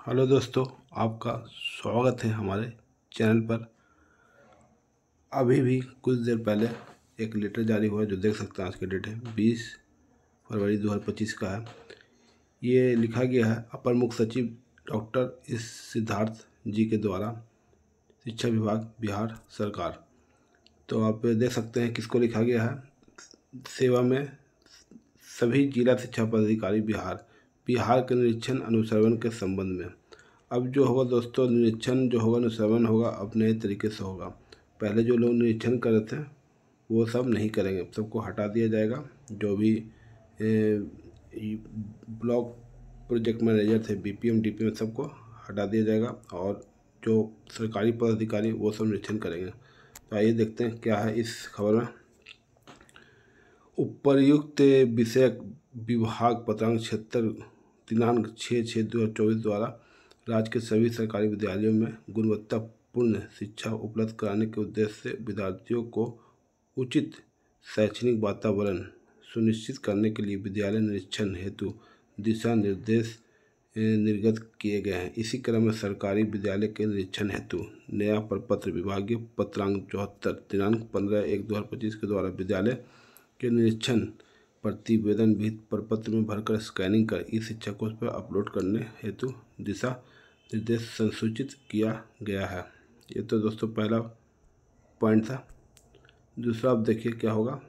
Hello दोस्तों, आपका स्वागत है हमारे चैनल पर। अभी भी कुछ देर पहले एक लेटर जारी हुआ है, जो देख सकते हैं। आज की डेट है 20 फरवरी 2025 का है। ये लिखा गया है अपर मुख्य सचिव डॉक्टर इस सिद्धार्थ जी के द्वारा, शिक्षा विभाग, बिहार सरकार। तो आप देख सकते हैं किसको लिखा गया है। सेवा में सभी जिला शिक्षा पदाधिकारी बिहार के निरीक्षण अनुश्रवण के संबंध में। अब जो होगा दोस्तों, निरीक्षण जो होगा, अनुश्रवण होगा, अब नए तरीके से होगा। पहले जो लोग निरीक्षण कर रहे थे वो सब नहीं करेंगे, सबको हटा दिया जाएगा। जो भी ब्लॉक प्रोजेक्ट मैनेजर थे, बीपीएम डीपीएम, सबको हटा दिया जाएगा और जो सरकारी पदाधिकारी वो सब निरीक्षण करेंगे। तो आइए देखते हैं क्या है इस खबर में। उपर्युक्त विषयक विभाग पत्रांक 76 दिनांक 6/6/2024 द्वारा राज्य के सभी सरकारी विद्यालयों में गुणवत्तापूर्ण शिक्षा उपलब्ध कराने के उद्देश्य से विद्यार्थियों को उचित शैक्षणिक वातावरण सुनिश्चित करने के लिए विद्यालय निरीक्षण हेतु दिशा निर्देश निर्गत किए गए हैं। इसी क्रम में सरकारी विद्यालय के निरीक्षण हेतु नया प्रपत्र विभागीय पत्रांक 74 दिनांक 15/1/2025 के द्वारा विद्यालय के निरीक्षण प्रतिवेदन भी प्रपत्र में भरकर स्कैनिंग कर ई शिक्षा कोश पर अपलोड करने हेतु दिशा निर्देश संसूचित किया गया है। ये तो दोस्तों पहला पॉइंट था। दूसरा आप देखिए क्या होगा।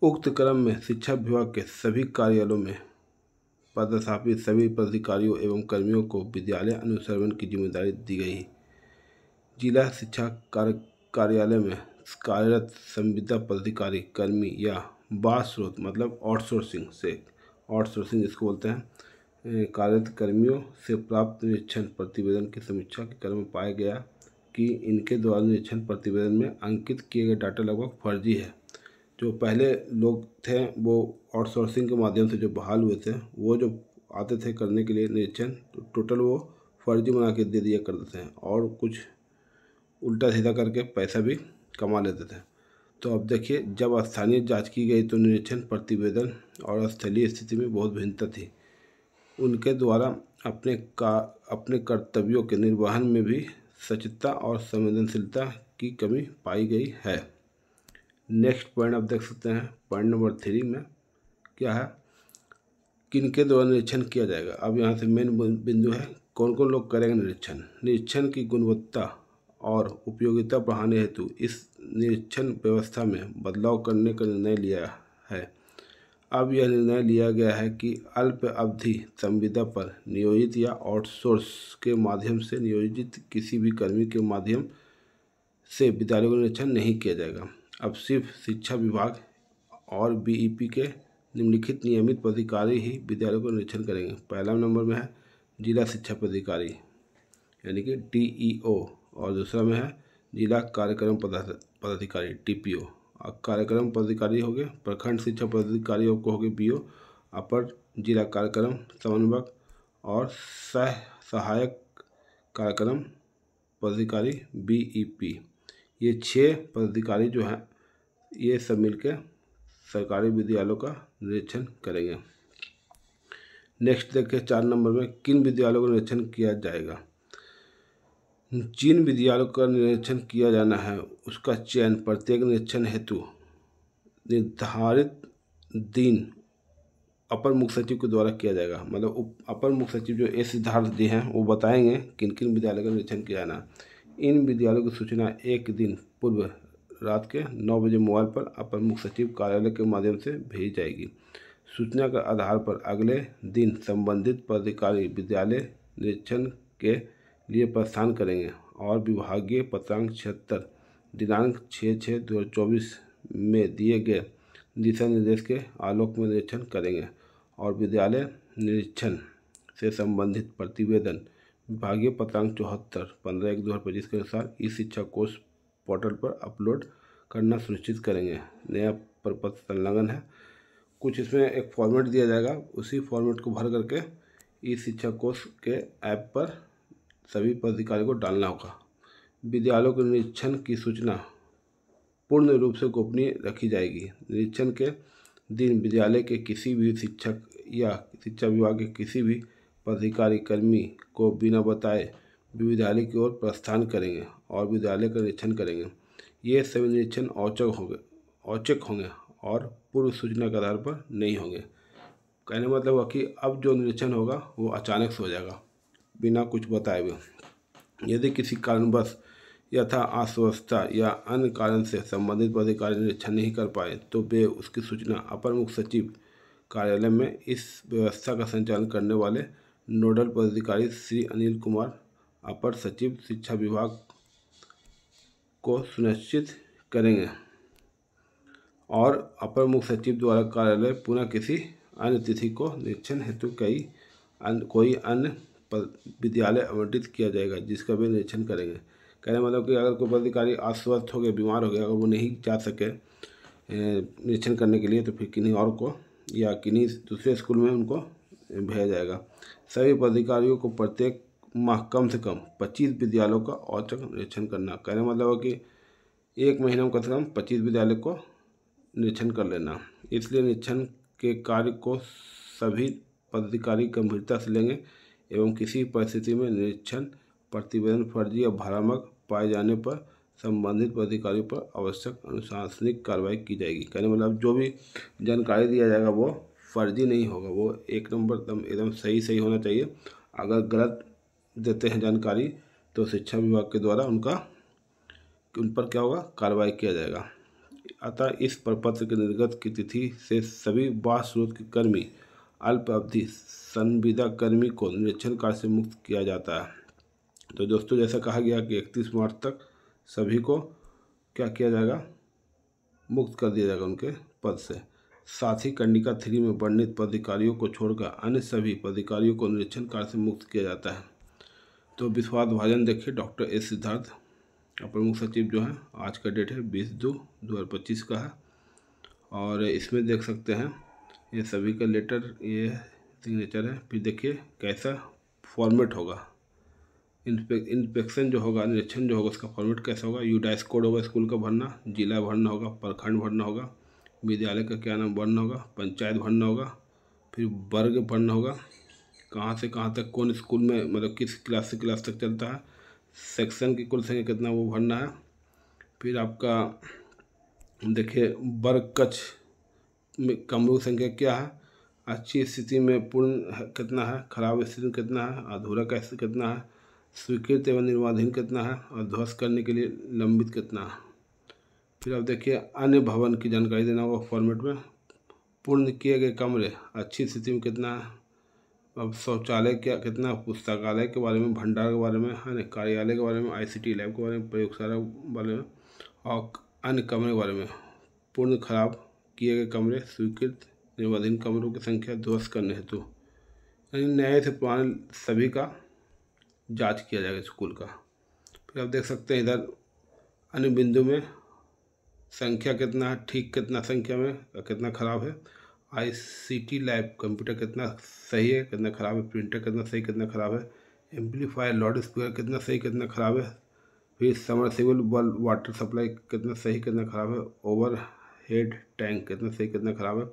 उक्त क्रम में शिक्षा विभाग के सभी कार्यालयों में पदस्थापित सभी पदाधिकारियों एवं कर्मियों को विद्यालय अनुश्रवण की जिम्मेदारी दी गई। जिला शिक्षा कार्यालय में कार्यरत संविदा पदाधिकारी कर्मी या बाह्य स्रोत मतलब आउटसोर्सिंग जिसको बोलते हैं, कार्यरत कर्मियों से प्राप्त निरीक्षण प्रतिवेदन की समीक्षा के क्रम में पाया गया कि इनके द्वारा निरीक्षण प्रतिवेदन में अंकित किए गए डाटा लगभग फर्जी है। जो पहले लोग थे वो आउटसोर्सिंग के माध्यम से जो बहाल हुए थे, वो जो आते थे करने के लिए निरीक्षण, तो टोटल वो फर्जी बना के दे दिया करते थे और कुछ उल्टा सीधा करके पैसा भी कमा लेते थे। तो अब देखिए, जब स्थानीय जांच की गई तो निरीक्षण प्रतिवेदन और स्थलीय स्थिति में बहुत भिन्नता थी। उनके द्वारा अपने कर्तव्यों के निर्वहन में भी सचेतता और संवेदनशीलता की कमी पाई गई है। नेक्स्ट पॉइंट आप देख सकते हैं, पॉइंट नंबर 3 में क्या है, किनके द्वारा निरीक्षण किया जाएगा। अब यहाँ से मेन बिंदु है, कौन कौन लोग करेंगे निरीक्षण। निरीक्षण की गुणवत्ता और उपयोगिता बढ़ाने हेतु इस निरीक्षण व्यवस्था में बदलाव करने का निर्णय लिया है। अब यह निर्णय लिया गया है कि अल्प अवधि संविदा पर नियोजित या आउटसोर्स के माध्यम से नियोजित किसी भी कर्मी के माध्यम से विद्यालयों का निरीक्षण नहीं किया जाएगा। अब सिर्फ शिक्षा विभाग और बीईपी के निम्नलिखित नियमित पदाधिकारी ही विद्यालयों का निरीक्षण करेंगे। पहला नंबर में है जिला शिक्षा पदाधिकारी यानी कि डीईओ, और दूसरा में है जिला कार्यक्रम पदाधिकारी टीपीओ। और कार्यक्रम पदाधिकारी हो गए प्रखंड शिक्षा पदाधिकारियों को हो गए बीओ, अपर जिला कार्यक्रम समन्वयक और सहायक कार्यक्रम पदाधिकारी बीईपी। ये 6 पदाधिकारी जो हैं ये सब मिलकर सरकारी विद्यालयों का निरीक्षण करेंगे। नेक्स्ट देखिए 4 नंबर में, किन विद्यालयों का निरीक्षण किया जाएगा। जिन विद्यालयों का निरीक्षण किया जाना है उसका चयन प्रत्येक निरीक्षण हेतु निर्धारित दिन अपर मुख्य सचिव के द्वारा किया जाएगा। मतलब अपर मुख्य सचिव जो एस सिद्धार्थ जी हैं वो बताएंगे किन किन विद्यालयों का निरीक्षण किया जाना है। इन विद्यालयों की सूचना एक दिन पूर्व रात के 9 बजे मोबाइल पर अपर मुख्य सचिव कार्यालय के माध्यम से भेजी जाएगी। सूचना के आधार पर अगले दिन संबंधित पदाधिकारी विद्यालय निरीक्षण के लिए प्रस्थान करेंगे और विभागीय पत्रांक 76 दिनांक 6/6/2024 में दिए गए दिशा निर्देश के आलोक में निरीक्षण करेंगे और विद्यालय निरीक्षण से संबंधित प्रतिवेदन विभागीय पत्रांक 74 15/1/2025 के अनुसार ई शिक्षा कोश पोर्टल पर अपलोड करना सुनिश्चित करेंगे। नया प्रपत्र संलग्न है, कुछ इसमें एक फॉर्मेट दिया जाएगा, उसी फॉर्मेट को भर करके ई शिक्षा कोश के ऐप पर सभी पदाधिकारियों को डालना होगा। विद्यालयों के निरीक्षण की सूचना पूर्ण रूप से गोपनीय रखी जाएगी। निरीक्षण के दिन विद्यालय के किसी भी शिक्षक या शिक्षा विभाग के किसी भी पदाधिकारी कर्मी को बिना बताए विद्यालय की ओर प्रस्थान करेंगे और विद्यालय का निरीक्षण करेंगे। ये सभी निरीक्षण औचक होंगे और पूर्व सूचना के आधार पर नहीं होंगे। कहने मतलब हुआ कि अब जो निरीक्षण होगा वो अचानक से हो जाएगा, बिना कुछ बताए हुए। यदि किसी कारणवश यथा अस्वस्थता या अन्य कारण से संबंधित पदाधिकारी निरीक्षण नहीं कर पाए तो वे उसकी सूचना अपर मुख्य सचिव कार्यालय में इस व्यवस्था का संचालन करने वाले नोडल पदाधिकारी श्री अनिल कुमार, अपर सचिव शिक्षा विभाग को सुनिश्चित करेंगे और अपर मुख्य सचिव द्वारा कार्यालय पुनः किसी अन्य तिथि को निरीक्षण हेतु कोई अन्य विद्यालय आवंटित किया जाएगा जिसका वे निरीक्षण करेंगे। कहने मतलब कि अगर कोई पदाधिकारी अस्वस्थ हो गए, बीमार हो गया, अगर वो नहीं जा सके निरीक्षण करने के लिए तो फिर किन्हीं और को या किन्हीं दूसरे स्कूल में उनको भेजा जाएगा। सभी पदाधिकारियों को प्रत्येक माह कम से कम 25 विद्यालयों का औचक निरीक्षण करना। कहने मतलब है कि एक महीने में कम से कम 25 विद्यालय को निरीक्षण कर लेना। इसलिए निरीक्षण के कार्य को सभी पदाधिकारी गंभीरता से लेंगे एवं किसी परिस्थिति में निरीक्षण प्रतिवेदन फर्जी या भ्रामक पाए जाने पर संबंधित पदाधिकारियों पर आवश्यक अनुशासनिक कार्रवाई की जाएगी। कहने मतलब जो भी जानकारी दिया जाएगा वो फर्जी नहीं होगा, वो एक नंबर एकदम सही होना चाहिए। अगर गलत देते हैं जानकारी तो शिक्षा विभाग के द्वारा उन पर क्या होगा, कार्रवाई किया जाएगा। अतः इस प्रपत्र के निर्गत की तिथि से सभी बाह्य स्रोत के कर्मी, अल्प अवधि संविदा कर्मी को निरीक्षण कार्य से मुक्त किया जाता है। तो दोस्तों जैसा कहा गया कि 31 मार्च तक सभी को क्या किया जाएगा, मुक्त कर दिया जाएगा उनके पद से। साथ ही कंडिका 3 में वर्णित पदाधिकारियों को छोड़कर अन्य सभी पदाधिकारियों को निरीक्षण कार्य से मुक्त किया जाता है। तो विश्वास भाजन देखिए डॉक्टर एस सिद्धार्थ अपर मुख्य सचिव जो है, आज का डेट है 20/2/2025 का है और इसमें देख सकते हैं ये सभी का लेटर, ये सिग्नेचर है। फिर देखिए कैसा फॉर्मेट होगा, इंस्पेक्शन जो होगा, निरीक्षण जो होगा उसका फॉर्मेट कैसा होगा। यूडाइस कोड होगा, स्कूल का भरना, जिला भरना होगा, प्रखंड भरना होगा, विद्यालय का क्या नाम भरना होगा, पंचायत भरना होगा, फिर वर्ग भरना होगा, कहाँ से कहाँ तक कौन स्कूल में मतलब किस क्लास से क्लास तक चलता है, सेक्शन की कुल संख्या कितना वो भरना है। फिर आपका देखिए वर्ग कक्ष में कमरों की संख्या क्या है, अच्छी स्थिति में पूर्ण कितना है, खराब स्थिति में कितना है, अधूरा कैसे कितना है, स्वीकृत एवं निर्माणाधीन कितना है और ध्वस्त करने के लिए लंबित कितना है। फिर आप देखिए अन्य भवन की जानकारी देना होगा फॉर्मेट में। पूर्ण किए गए कमरे अच्छी स्थिति में कितना है, अब शौचालय क्या कितना, पुस्तकालय के बारे में, भंडार के बारे में है ना, कार्यालय के बारे में, ICT लैब के बारे में, प्रयोगशाला के बारे में और अन्य कमरे के बारे में। पूर्ण खराब किए गए कमरे, स्वीकृत निर्माणाधीन कमरों की संख्या ध्वस्त करने हेतु, यानी नए से पुराने सभी का जांच किया जाएगा स्कूल का। फिर आप देख सकते हैं इधर अन्य बिंदु में संख्या कितना है, ठीक कितना संख्या में, कितना खराब है, ICT लैब कंप्यूटर कितना सही है, कितना खराब है, प्रिंटर कितना सही कितना खराब है, एम्पलीफायर लाउड स्पीकर कितना सही कितना खराब है, फिर समरसेबल वाटर सप्लाई कितना सही कितना खराब है, ओवर हेड टैंक कितना सही कितना खराब है,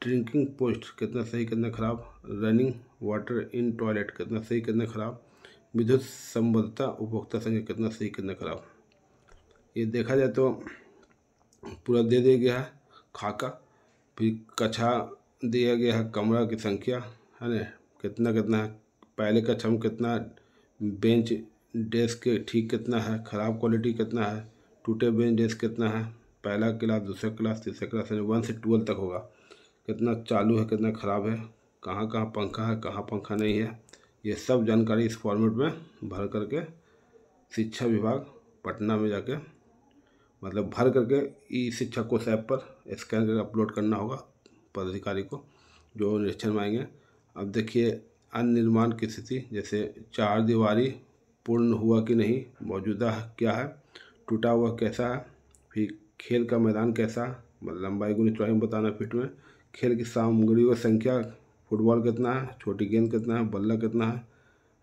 ड्रिंकिंग पोस्ट कितना सही कितना खराब, रनिंग वाटर इन टॉयलेट कितना सही कितना खराब, विद्युत संबद्धता उपभोक्ता संख्या कितना सही कितना खराब। ये देखा जाए तो पूरा दे दिया गया है खाका। फिर कक्षा दिया गया है, कमरा की संख्या है ना, कितना कितना है, पहले कक्षा में कितना, बेंच डेस्क ठीक कितना है, ख़राब क्वालिटी कितना है, टूटे बेंच डेस्क कितना है, पहला क्लास, दूसरा क्लास, तीसरा क्लास, यानी 1 से 12 तक होगा, कितना चालू है कितना ख़राब है, कहाँ कहाँ पंखा है कहाँ पंखा नहीं है। ये सब जानकारी इस फॉर्मेट में भर करके शिक्षा विभाग पटना में जाके मतलब भर करके ई शिक्षा कोश ऐप पर स्कैन करके अपलोड करना होगा पदाधिकारी को जो निरीक्षण में आएंगे। अब देखिए अन्य निर्माण की स्थिति, जैसे 4 दीवारी पूर्ण हुआ कि नहीं, मौजूदा क्या है, टूटा हुआ कैसा है, फिर खेल का मैदान कैसा है, मतलब लंबाई गुनी चौड़ाई में बताना फीट में, खेल की सामग्रियों की संख्या, फुटबॉल कितना है, छोटी गेंद कितना है, बल्ला कितना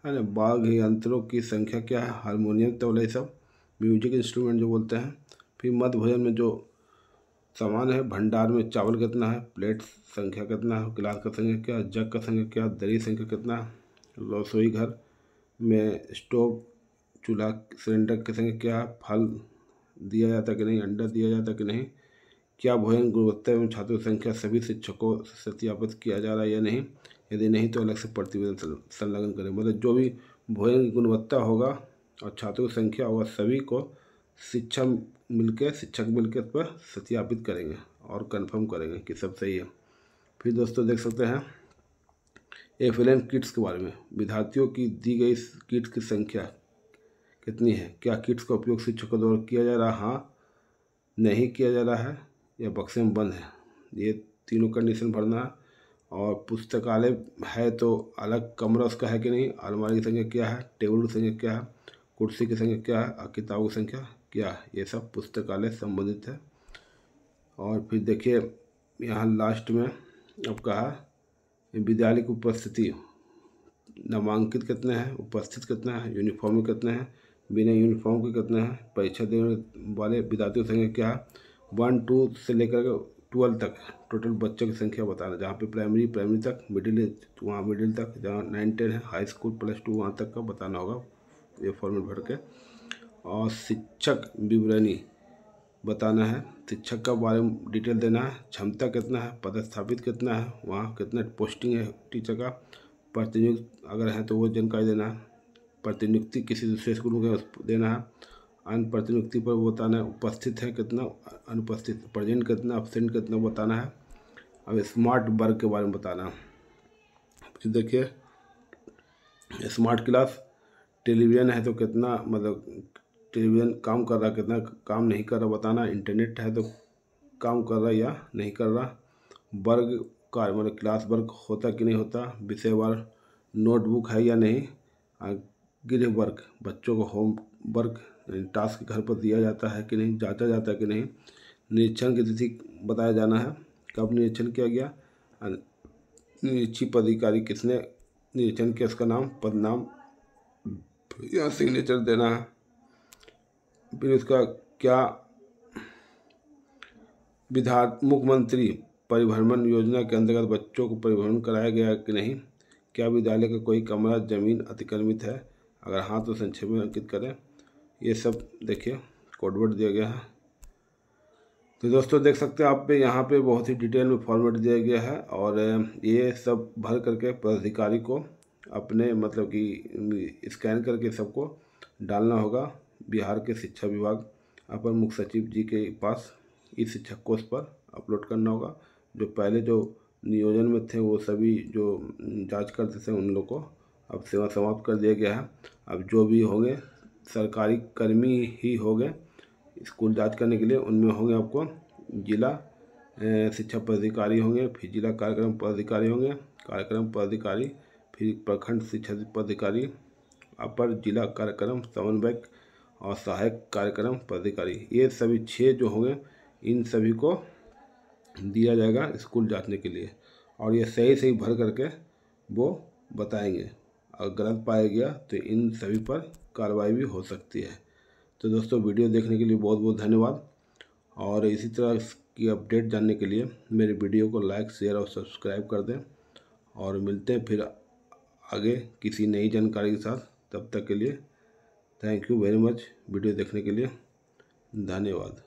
है ना, वाद्य यंत्रों की संख्या क्या है, हारमोनियम तबला, ये सब म्यूजिक इंस्ट्रूमेंट जो बोलते हैं। फिर मध्य भोजन में जो सामान है, भंडार में चावल कितना है, प्लेट संख्या कितना है, गिलास का संख्या क्या, जग का संख्या क्या, दरी संख्या कितना, रसोई घर में स्टोव चूल्हा सिलेंडर की संख्या क्या, फल दिया जाता कि नहीं, अंडा दिया जाता कि नहीं, क्या भोजन गुणवत्ता एवं छात्रों की संख्या सभी शिक्षकों से सत्यापित किया जा रहा है या नहीं, यदि नहीं तो अलग से प्रतिवेदन संलग्न करें। मतलब जो भी भोजन की गुणवत्ता होगा और छात्रों की संख्या होगा सभी को शिक्षक मिलकर इस पर सत्यापित करेंगे और कंफर्म करेंगे कि सब सही है। फिर दोस्तों देख सकते हैं एफएलएन किट्स के बारे में, विद्यार्थियों की दी गई किट्स की संख्या कितनी है, क्या किट्स का उपयोग शिक्षकों द्वारा किया जा रहा है, हाँ नहीं किया जा रहा है, या बक्से में बंद है, ये तीनों कंडीशन भरना है। और पुस्तकालय है तो अलग कमरा उसका है कि नहीं, अलमारी की संख्या क्या है, टेबल की संख्या क्या है, कुर्सी की संख्या क्या है और किताबों की संख्या क्या है, ये सब पुस्तकालय संबंधित है। और फिर देखिए यहाँ लास्ट में अब कहा विद्यालय की उपस्थिति, नामांकित कितने हैं, उपस्थित कितना है, यूनिफॉर्म में कितने हैं, बिना यूनिफॉर्म के कितने हैं, परीक्षा देने वाले विद्यार्थियों की संख्या क्या है, 1 2 से लेकर 12 तक टोटल बच्चों की संख्या बताना, जहाँ पे प्राइमरी तक, मिडिल वहाँ मिडिल तक, जहाँ 9 10 है, हाई स्कूल +2 वहाँ तक का बताना होगा ये फॉर्मेट भर के। और शिक्षक विवरणी बताना है, शिक्षक का बारे में डिटेल देना है, क्षमता कितना है, पदस्थापित कितना है, वहाँ कितना पोस्टिंग है टीचर का, प्रतिनियुक्त अगर है तो वो जानकारी देना है, प्रतिनियुक्ति किसी दूसरे स्कूल में देना है, अन्य प्रतिनियुक्ति पर बताना है, उपस्थित है कितना, अनुपस्थित, प्रेजेंट कितना, एब्सेंट कितना बताना है। अब स्मार्ट वर्क के बारे में बताना है। फिर देखिए स्मार्ट क्लास, टेलीविज़न है तो कितना, मतलब टेलीविज़न काम कर रहा, कितना काम नहीं कर रहा बताना, इंटरनेट है तो काम कर रहा या नहीं कर रहा, वर्ग का मतलब क्लास वर्क होता कि नहीं होता, विषयवार नोटबुक है या नहीं, गृह वर्क बच्चों को होम वर्क टास्क घर पर दिया जाता है कि नहीं, जांचा जाता है कि नहीं, निरीक्षण की तिथि बताया जाना है, कब निरीक्षण किया गया, निरीक्षित पदाधिकारी किसने निरीक्षण किया, उसका नाम, पदनाम, यहाँ सिग्नेचर देना है। फिर उसका क्या मुख्यमंत्री परिभ्रमण योजना के अंतर्गत बच्चों को परिभ्रमण कराया गया कि नहीं, क्या विद्यालय का कोई कमरा जमीन अतिक्रमित है, अगर हाँ तो संक्षेप में अंकित करें। ये सब देखिए कोडवर्ड दिया गया है। तो दोस्तों देख सकते हैं आप पे यहाँ पे बहुत ही डिटेल में फॉर्मेट दिया गया है और ये सब भर करके पदाधिकारी को अपने मतलब कि स्कैन करके सबको डालना होगा बिहार के शिक्षा विभाग अपर मुख्य सचिव जी के पास, इस शिक्षा कोष पर अपलोड करना होगा। जो पहले जो नियोजन में थे वो सभी जो जांच करते थे उन लोग को अब सेवा समाप्त कर दिया गया है। अब जो भी होंगे सरकारी कर्मी ही होंगे स्कूल जांच करने के लिए, उनमें होंगे आपको जिला शिक्षा पदाधिकारी होंगे, फिर जिला कार्यक्रम पदाधिकारी होंगे, कार्यक्रम पदाधिकारी, फिर प्रखंड शिक्षा पदाधिकारी, अपर जिला कार्यक्रम समन्वयक और सहायक कार्यक्रम पदाधिकारी। ये सभी 6 जो होंगे इन सभी को दिया जाएगा स्कूल जांचने के लिए और ये सही सही भर करके वो बताएंगे। अगर गलत पाया गया तो इन सभी पर कार्रवाई भी हो सकती है। तो दोस्तों वीडियो देखने के लिए बहुत बहुत धन्यवाद और इसी तरह की अपडेट जानने के लिए मेरे वीडियो को लाइक शेयर और सब्सक्राइब कर दें और मिलते हैं फिर आगे किसी नई जानकारी के साथ। तब तक के लिए thank you very much video देखने के लिए, धन्यवाद।